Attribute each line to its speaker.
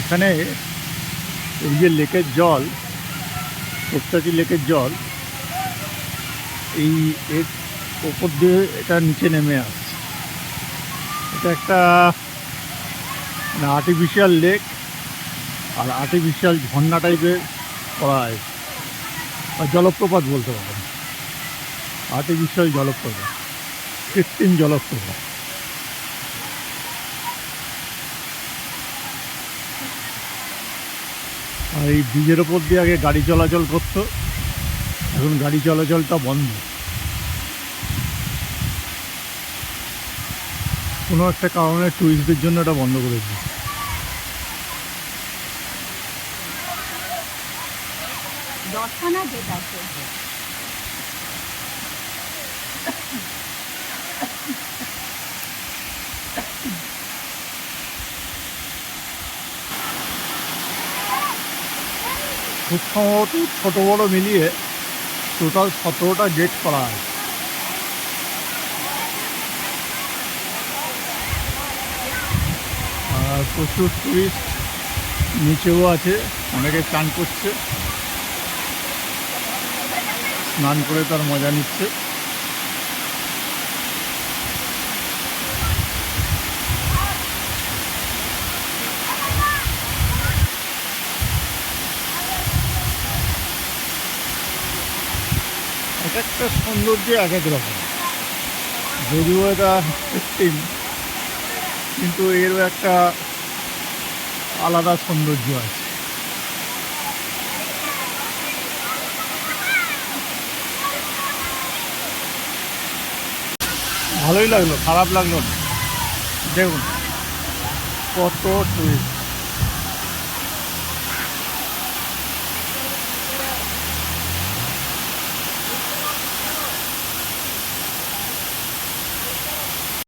Speaker 1: এখানে এই যে লেকের জল, তোপচাঁচি লেকের জল, এই এর ওপর দিয়ে এটা নিচে নেমে আসছে। এটা একটা আর্টিফিশিয়াল লেক আর আর্টিফিশিয়াল ঝর্ণা টাইপের করা হয়, বা জলপ্রপাত বলতে পারেন। আর্টিফিশিয়াল জলপ্রপাত, কৃত্রিম জলপ্রপাত। আর এই ব্রিজের ওপর দিয়ে আগে গাড়ি চলাচল করতো, এখন গাড়ি চলাচলটা বন্ধ। কোনো একটা কারণে টুরিস্টদের জন্য এটা বন্ধ করেছে। খুব সম্ভবত ছোটো বড়ো মিলিয়ে টোটাল 17টা গেট করা হয়। আর প্রচুর টুরিস্ট নিচেও আছে, অনেকে চান করছে, স্নান করে তার মজা নিচ্ছে। এক একটা সৌন্দর্য এক এক রকম, যদিও এটা কৃত্রিম, কিন্তু এরও একটা আলাদা সৌন্দর্য আছে। ভালোই লাগলো, খারাপ লাগলো না। দেখুন কত টুরিস্ট।